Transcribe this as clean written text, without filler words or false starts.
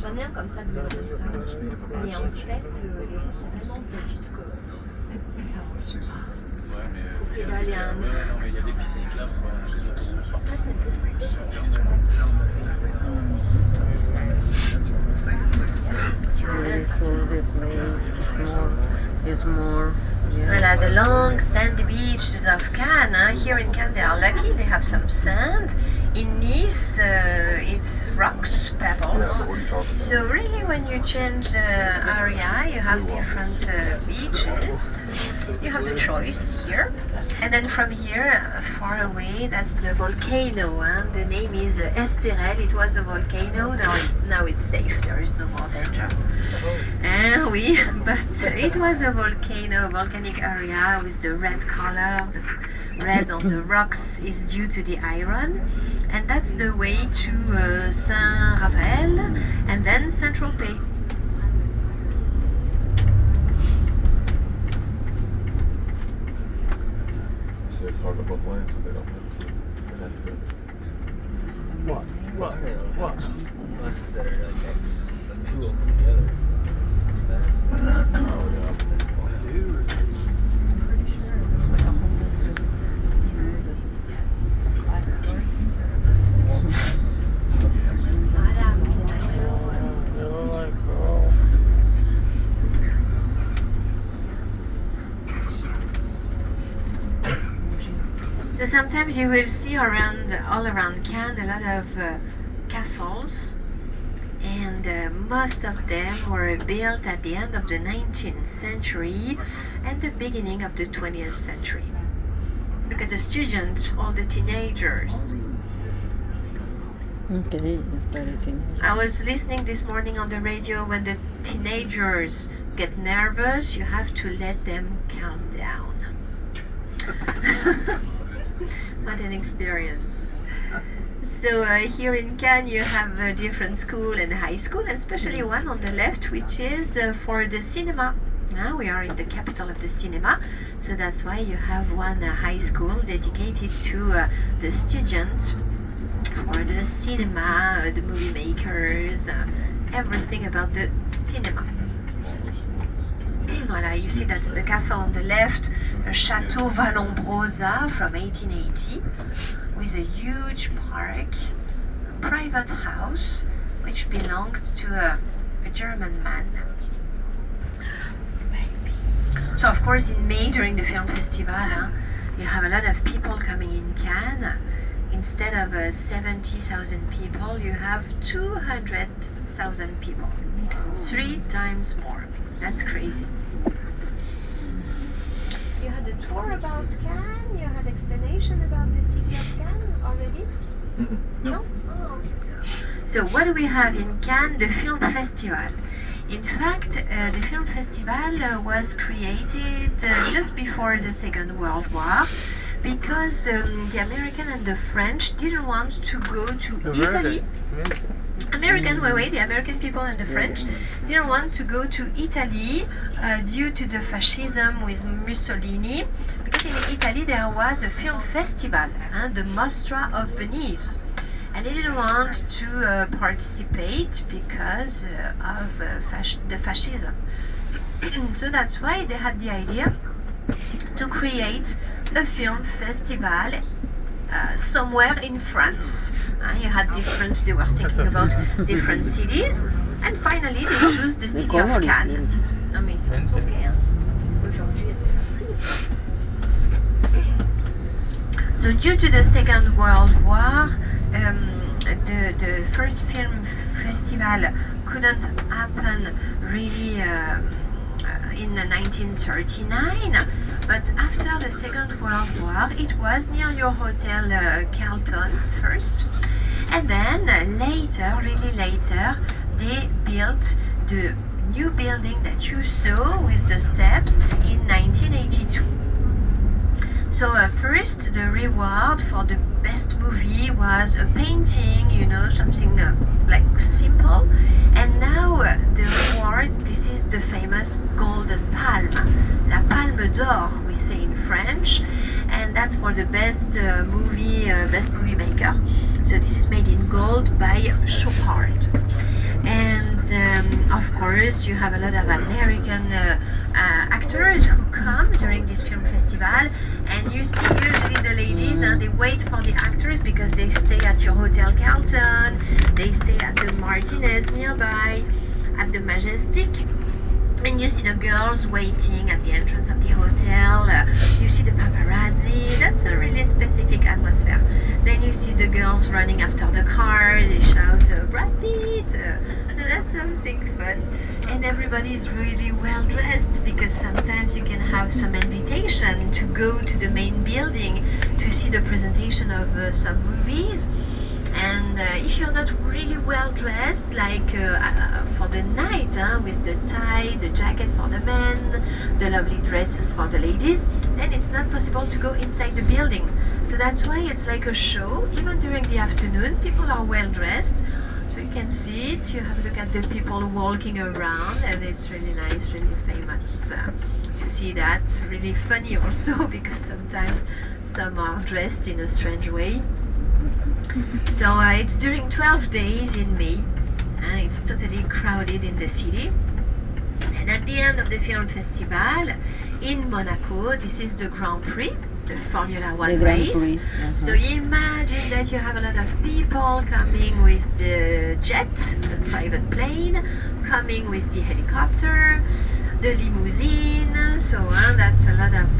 J'en ai un comme ça de ça. Et en fait, les ronds sont tellement petites que. Ouais, mais Parce que là, il y a des pistes cyclables. It's beautiful, the plate is more. Voilà, the long sandy beaches of Cannes. Huh? Here in Cannes, they are lucky; they have some sand. In Nice, it's rocks, pebbles. So really, when you change the area, you have different beaches. You have the choice here, and then from here, far away, that's the volcano. Huh? The name is Esterel. It was a volcano. Now it's safe. There is no more danger. Oui, but it was a volcano, volcanic area with the red color. The red on the rocks is due to the iron. And that's the way to Saint-Raphaël and then Saint-Tropez. So it's hard to both ways, so they don't have to. What? Buses that are like X, the two of them together. Oh, yeah. So sometimes you will see all around Cannes a lot of castles, and most of them were built at the end of the 19th century and the beginning of the 20th century. Look at the students, all the teenagers. Okay, it's very teenage. I was listening this morning on the radio. When the teenagers get nervous, you have to let them calm down. What an experience. So here in Cannes you have a different school and high school, and especially one on the left which is for the cinema. Now we are in the capital of the cinema, so that's why you have one high school dedicated to the students for the cinema, the movie makers, everything about the cinema. Voilà, you see that's the castle on the left, Chateau Vallombrosa from 1880, with a huge park, a private house which belonged to a German man. So of course in May during the film festival, you have a lot of people coming in Cannes. Instead of 70,000 people, you have 200,000 people. 3 times more. That's crazy. You had a tour about Cannes? You had explanation about the city of Cannes already? No? Oh, okay. So what do we have in Cannes? The film festival. In fact, the film festival was created just before the Second World War, because the American and the French didn't want to go to Italy. The American people and the French didn't want to go to Italy due to the fascism with Mussolini, because in Italy there was a film festival, the Mostra of Venice, and they didn't want to participate because of the fascism. So that's why they had the idea to create a film festival somewhere in France. They were thinking about different cities, and finally they chose the city of Cannes. Non mais ils sont tombés, hein. Aujourd'hui, so due to the Second World War, the first film festival couldn't happen really in 1939, but after the Second World War it was near your hotel Carlton first, and then really later they built the new building that you saw with the steps in 1982. So first the reward for the best movie was a painting, something like simple, and now the reward, this is the famous Golden Palm. d'Or, we say in French, and that's for the best movie maker. So this is made in gold by Chopard. And of course you have a lot of American actors who come during this film festival, and you see usually the ladies they wait for the actors because they stay at your Hotel Carlton, they stay at the Martinez nearby, at the Majestic, and you see the girls waiting at the entrance of the hotel. You see the paparazzi. That's a really specific atmosphere. Then you see the girls running after the car. They shout Brad Pitt. That's something fun. And everybody is really well dressed because sometimes you can have some invitation to go to the main building to see the presentation of some movies. And if you're not really well dressed, like for the night, with the tie, the jacket for the men, the lovely dresses for the ladies, then it's not possible to go inside the building. So that's why it's like a show. Even during the afternoon, people are well dressed. So you can see it, you have a look at the people walking around, and it's really nice, really famous to see that. It's really funny also because sometimes some are dressed in a strange way. So it's during 12 days in May. It's totally crowded in the city. And at the end of the film festival in Monaco, this is the Grand Prix, the Formula One race. So you imagine that you have a lot of people coming with the jet, the private plane, coming with the helicopter, the limousine, so that's a lot of